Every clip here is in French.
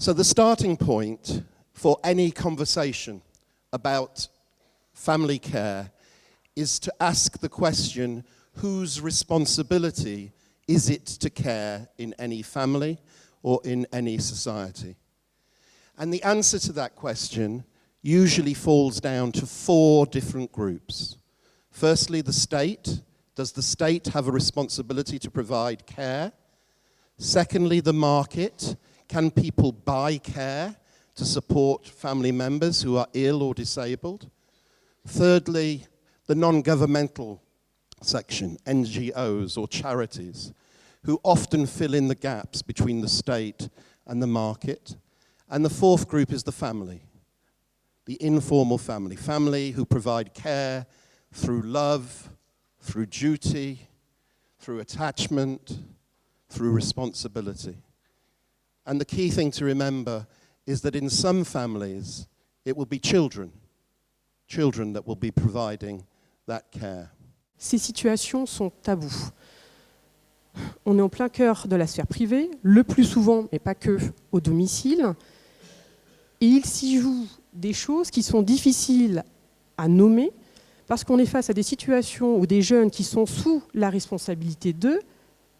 So the starting point for any conversation about family care is to ask the question, whose responsibility is it to care in any family or in any society? And the answer to that question usually falls down to 4 different groups. Firstly, the state. Does the state have a responsibility to provide care? Secondly, the market. Can people buy care to support family members who are ill or disabled? Thirdly, the non-governmental section, NGOs or charities, who often fill in the gaps between the state and the market. And the 4th group is the family, the informal family who provide care through love, through duty, through attachment, through responsibility. And the key thing to remember is that in some families, it will be children that will be providing that care. Ces situations sont tabous. On est en plein cœur de la sphère privée, le plus souvent, mais pas que, au domicile. Et il s'y joue des choses qui sont difficiles à nommer parce qu'on est face à des situations où des jeunes qui sont sous la responsabilité d'eux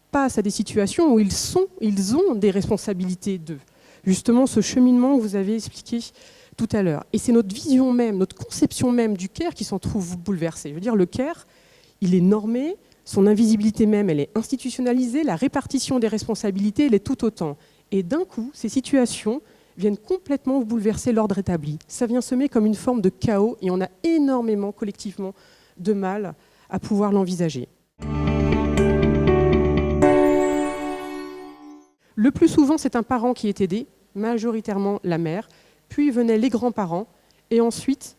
passent à des situations où ils ont des responsabilités d'eux. Justement, ce cheminement que vous avez expliqué tout à l'heure. Et c'est notre vision même, notre conception même du care qui s'en trouve bouleversée. Je veux dire, le care, il est normé, son invisibilité même, elle est institutionnalisée, la répartition des responsabilités, elle est tout autant. Et d'un coup, ces situations viennent complètement bouleverser l'ordre établi. Ça vient semer comme une forme de chaos et on a énormément, collectivement, de mal à pouvoir l'envisager. Le plus souvent, c'est un parent qui est aidé, majoritairement la mère, puis venaient les grands-parents et ensuite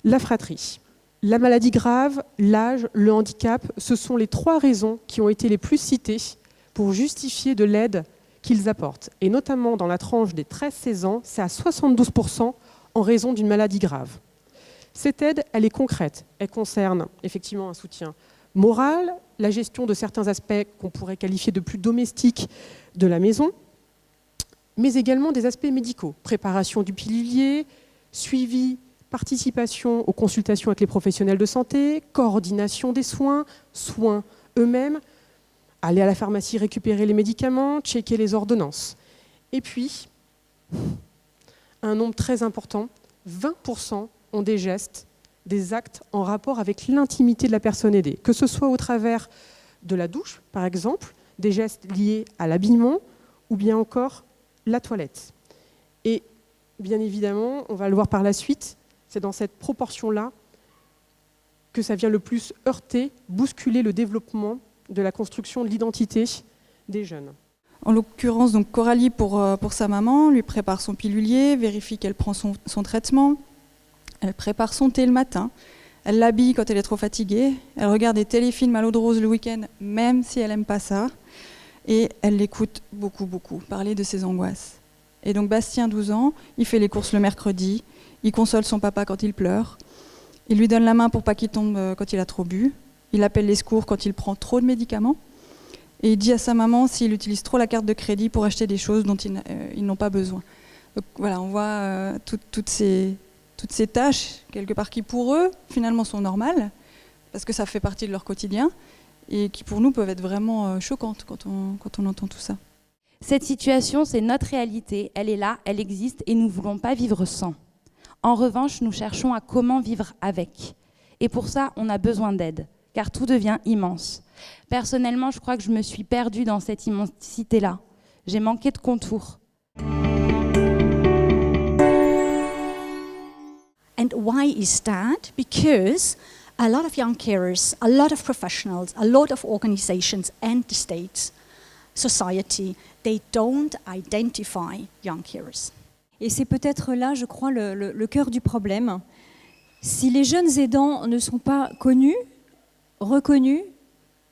la fratrie. La maladie grave, l'âge, le handicap, ce sont les 3 raisons qui ont été les plus citées pour justifier de l'aide qu'ils apportent. Et notamment dans la tranche des 13-16 ans, c'est à 72% en raison d'une maladie grave. Cette aide, elle est concrète. Elle concerne effectivement un soutien moral, la gestion de certains aspects qu'on pourrait qualifier de plus domestiques de la maison, mais également des aspects médicaux. Préparation du pilulier, suivi, participation aux consultations avec les professionnels de santé, coordination des soins, soins eux-mêmes, aller à la pharmacie récupérer les médicaments, checker les ordonnances. Et puis, un nombre très important, 20% ont des gestes, des actes en rapport avec l'intimité de la personne aidée, que ce soit au travers de la douche, par exemple, des gestes liés à l'habillement, ou bien encore la toilette. Et bien évidemment, on va le voir par la suite, c'est dans cette proportion-là que ça vient le plus heurter, bousculer le développement de la construction de l'identité des jeunes. En l'occurrence, donc Coralie, pour sa maman, lui prépare son pilulier, vérifie qu'elle prend son traitement, elle prépare son thé le matin, elle l'habille quand elle est trop fatiguée, elle regarde des téléfilms à l'eau de rose le week-end, même si elle n'aime pas ça, et elle l'écoute beaucoup, parler de ses angoisses. Et donc Bastien, 12 ans, il fait les courses le mercredi, il console son papa quand il pleure, il lui donne la main pour pas qu'il tombe quand il a trop bu, il appelle les secours quand il prend trop de médicaments, et il dit à sa maman s'il utilise trop la carte de crédit pour acheter des choses dont ils n'ont pas besoin. Donc voilà, on voit toutes ces tâches, quelque part, qui pour eux, finalement, sont normales, parce que ça fait partie de leur quotidien, et qui pour nous peuvent être vraiment choquantes quand on entend tout ça. Cette situation, c'est notre réalité, elle est là, elle existe, et nous ne voulons pas vivre sans. En revanche, nous cherchons à comment vivre avec. Et pour ça, on a besoin d'aide, car tout devient immense. Personnellement, je crois que je me suis perdue dans cette immensité-là. J'ai manqué de contours. And why is that? Because a lot of young carers, a lot of professionals, a lot of organizations and the state, society, they don't identify young carers. Et c'est peut-être là, je crois, le cœur du problème. Si les jeunes aidants ne sont pas connus, reconnus,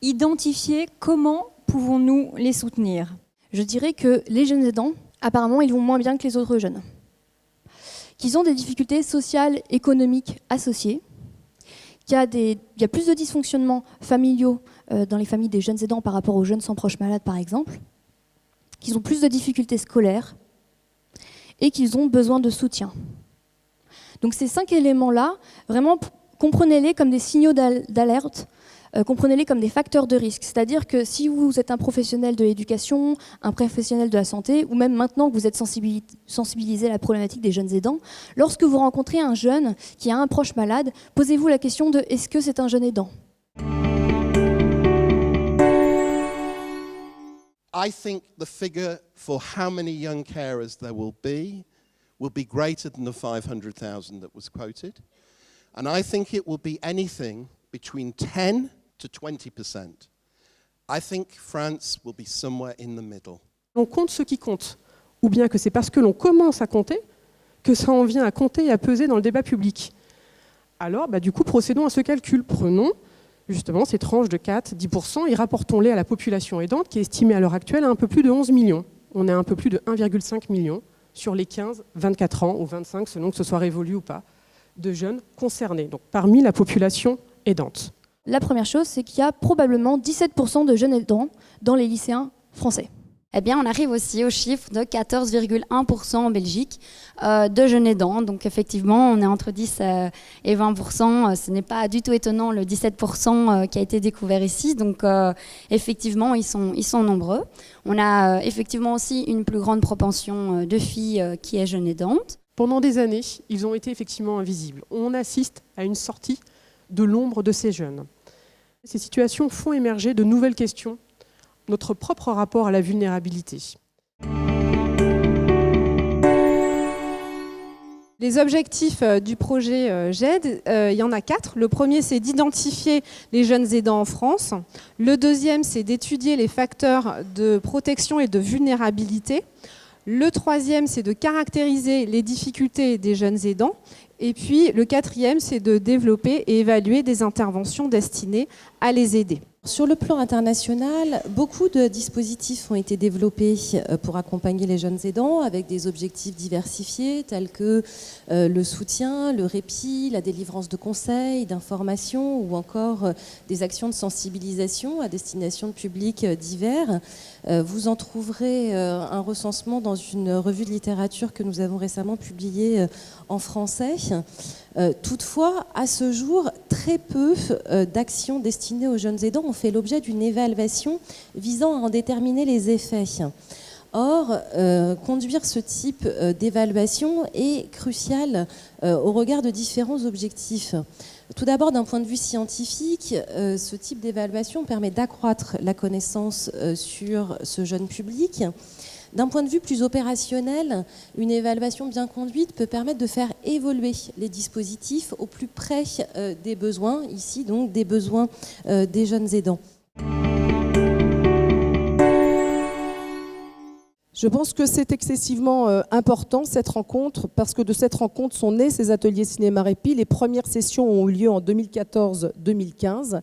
identifiés, comment pouvons-nous les soutenir ? Je dirais que les jeunes aidants, apparemment, ils vont moins bien que les autres jeunes. Qu'ils ont des difficultés sociales, économiques associées, qu'il y a plus de dysfonctionnements familiaux dans les familles des jeunes aidants par rapport aux jeunes sans proches malades, par exemple, qu'ils ont plus de difficultés scolaires, et qu'ils ont besoin de soutien. Donc ces 5 éléments-là, vraiment, comprenez-les comme des signaux d'alerte, comprenez-les comme des facteurs de risque. C'est-à-dire que si vous êtes un professionnel de l'éducation, un professionnel de la santé, ou même maintenant que vous êtes sensibilisé à la problématique des jeunes aidants, lorsque vous rencontrez un jeune qui a un proche malade, posez-vous la question de est-ce que c'est un jeune aidant ? I think the figure for how many young carers there will be greater than the 500,000 that was quoted. And I think it will be anything between 10 to 20%. I think France will be somewhere in the middle. On compte ce qui compte, ou bien que c'est parce que l'on commence à compter que ça en vient à compter et à peser dans le débat public. Alors, du coup, procédons à ce calcul. Prenons justement ces tranches de 4-10% et rapportons-les à la population aidante qui est estimée à l'heure actuelle à un peu plus de 11 millions. On est à un peu plus de 1,5 million sur les 15-24 ans, ou 25 selon que ce soit révolu ou pas, de jeunes concernés, donc parmi la population aidante. La première chose, c'est qu'il y a probablement 17% de jeunes aidants dans les lycéens français. Eh bien, on arrive aussi au chiffre de 14,1% en Belgique de jeunes aidants. Donc, effectivement, on est entre 10 et 20%. Ce n'est pas du tout étonnant, le 17% qui a été découvert ici. Donc, effectivement, ils sont nombreux. On a effectivement aussi une plus grande propension de filles qui est jeune aidante. Pendant des années, ils ont été effectivement invisibles. On assiste à une sortie de l'ombre de ces jeunes. Ces situations font émerger de nouvelles questions, notre propre rapport à la vulnérabilité. Les objectifs du projet GED, il y en a 4. Le premier, c'est d'identifier les jeunes aidants en France. Le deuxième, c'est d'étudier les facteurs de protection et de vulnérabilité. Le troisième, c'est de caractériser les difficultés des jeunes aidants. Et puis, le quatrième, c'est de développer et évaluer des interventions destinées à les aider. Sur le plan international, beaucoup de dispositifs ont été développés pour accompagner les jeunes aidants avec des objectifs diversifiés tels que le soutien, le répit, la délivrance de conseils, d'informations ou encore des actions de sensibilisation à destination de publics divers. Vous en trouverez un recensement dans une revue de littérature que nous avons récemment publiée en français. Toutefois, à ce jour, très peu d'actions destinées aux jeunes aidants ont fait l'objet d'une évaluation visant à en déterminer les effets. Or, conduire ce type d'évaluation est crucial au regard de différents objectifs. Tout d'abord, d'un point de vue scientifique, ce type d'évaluation permet d'accroître la connaissance sur ce jeune public. D'un point de vue plus opérationnel, une évaluation bien conduite peut permettre de faire évoluer les dispositifs au plus près des besoins, ici donc des besoins des jeunes aidants. Je pense que c'est excessivement important cette rencontre parce que de cette rencontre sont nés ces ateliers cinéma-répit. Les premières sessions ont eu lieu en 2014-2015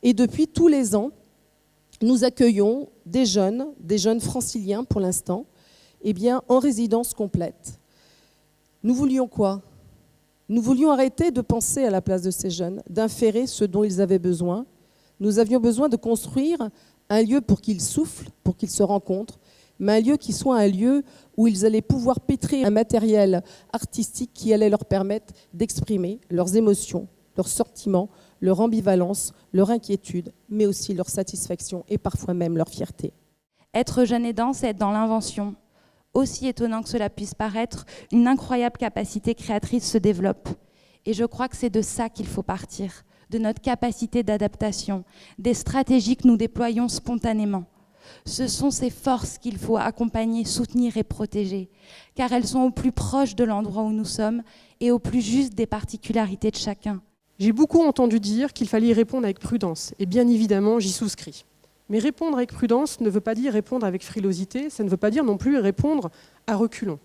et depuis tous les ans, nous accueillons des jeunes franciliens pour l'instant, en résidence complète. Nous voulions quoi ? Nous voulions arrêter de penser à la place de ces jeunes, d'inférer ce dont ils avaient besoin. Nous avions besoin de construire un lieu pour qu'ils soufflent, pour qu'ils se rencontrent, mais un lieu qui soit un lieu où ils allaient pouvoir pétrir un matériel artistique qui allait leur permettre d'exprimer leurs émotions, leurs sentiments, leur ambivalence, leur inquiétude, mais aussi leur satisfaction et parfois même leur fierté. Être jeune aidant, c'est être dans l'invention. Aussi étonnant que cela puisse paraître, une incroyable capacité créatrice se développe. Et je crois que c'est de ça qu'il faut partir, de notre capacité d'adaptation, des stratégies que nous déployons spontanément. Ce sont ces forces qu'il faut accompagner, soutenir et protéger, car elles sont au plus proche de l'endroit où nous sommes et au plus juste des particularités de chacun. J'ai beaucoup entendu dire qu'il fallait y répondre avec prudence, et bien évidemment, j'y souscris. Mais répondre avec prudence ne veut pas dire répondre avec frilosité, ça ne veut pas dire non plus répondre à reculons.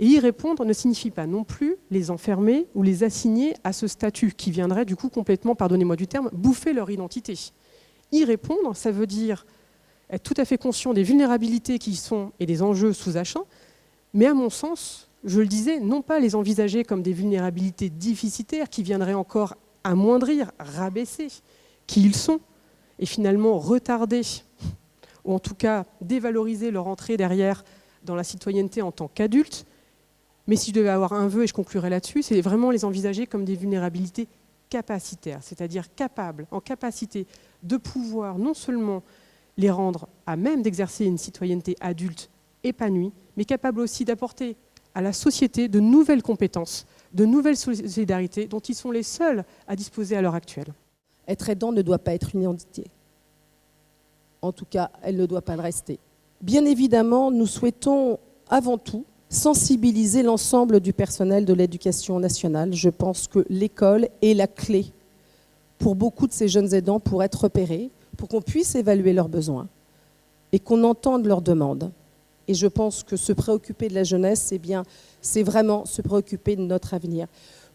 Et y répondre ne signifie pas non plus les enfermer ou les assigner à ce statut qui viendrait du coup complètement, pardonnez-moi du terme, bouffer leur identité. Y répondre, ça veut dire être tout à fait conscient des vulnérabilités qui y sont et des enjeux sous-jacents, mais à mon sens, je le disais, non pas les envisager comme des vulnérabilités déficitaires qui viendraient encore amoindrir, rabaisser qui ils sont, et finalement retarder, ou en tout cas dévaloriser leur entrée derrière dans la citoyenneté en tant qu'adultes, Mais si je devais avoir un vœu, et je conclurai là-dessus, c'est vraiment les envisager comme des vulnérabilités capacitaires, c'est-à-dire capables, en capacité de pouvoir non seulement les rendre à même d'exercer une citoyenneté adulte épanouie, mais capables aussi d'apporter à la société de nouvelles compétences, de nouvelles solidarités dont ils sont les seuls à disposer à l'heure actuelle. Être aidant ne doit pas être une identité. En tout cas, elle ne doit pas le rester. Bien évidemment, nous souhaitons avant tout sensibiliser l'ensemble du personnel de l'éducation nationale. Je pense que l'école est la clé pour beaucoup de ces jeunes aidants pour être repérés, pour qu'on puisse évaluer leurs besoins et qu'on entende leurs demandes. Et je pense que se préoccuper de la jeunesse, c'est vraiment se préoccuper de notre avenir.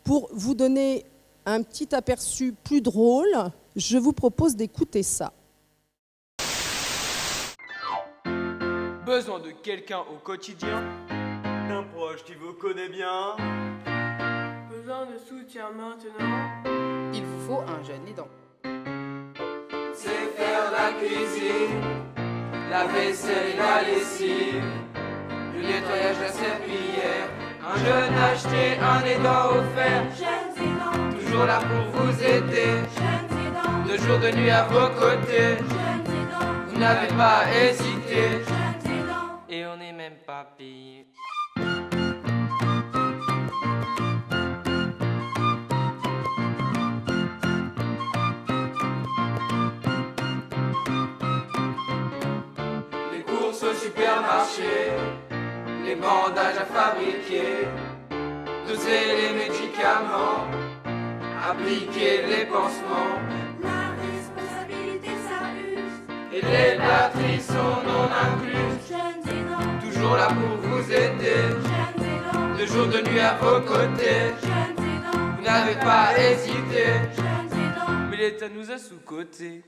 Pour vous donner un petit aperçu plus drôle, je vous propose d'écouter ça. Besoin de quelqu'un au quotidien, d'un proche qui vous connaît bien. Besoin de soutien maintenant. Il vous faut un jeune aidant. C'est faire la cuisine, la vaisselle et la lessive, le nettoyage, la serpillière. Un jeune acheté, un aidant offert. Jeunes aidants, toujours là pour vous aider. jeunes aidants, De jour de nuit à vos côtés. jeunes aidants, Vous n'avez pas hésité. jeunes aidants. Et on n'est même pas payé. Les courses au supermarché, les bandages à fabriquer, doser les médicaments, appliquer les pansements. La responsabilité s'abuse. Et les batteries sont non incluses. Jeunes aidants, Toujours là pour vous aider. jeunes aidants, De jour de nuit à vos côtés. jeunes aidants, Vous n'avez pas hésité. jeunes aidants. Mais l'État nous a sous-cotés.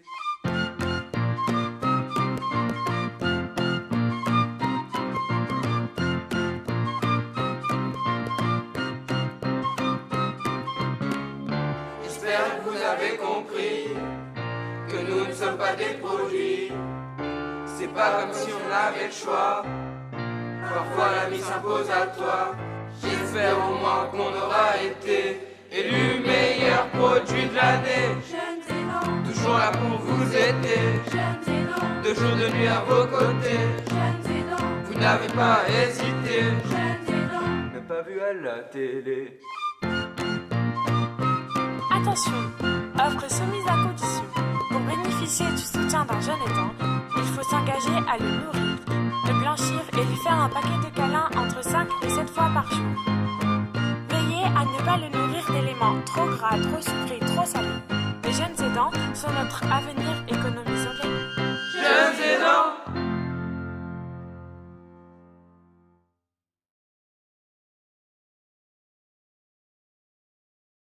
J'espère que vous avez compris que nous ne sommes pas des produits. C'est pas comme si on avait le choix. Parfois la vie s'impose à toi. J'espère au moins qu'on aura été élu meilleur produit de l'année. Jeunes aidants, Toujours là pour vous aider. jeunes aidants, De jour de nuit à vos côtés. jeunes aidants, Vous n'avez pas hésité. jeunes aidants. Même pas vu à la télé. Attention, offre soumise à condition. Pour bénéficier du soutien d'un jeune aidant, il faut s'engager à le nourrir, le blanchir et lui faire un paquet de câlins entre 5 et 7 fois par jour. Veillez à ne pas le nourrir d'éléments trop gras, trop sucrés, trop salés. Les jeunes aidants sont notre avenir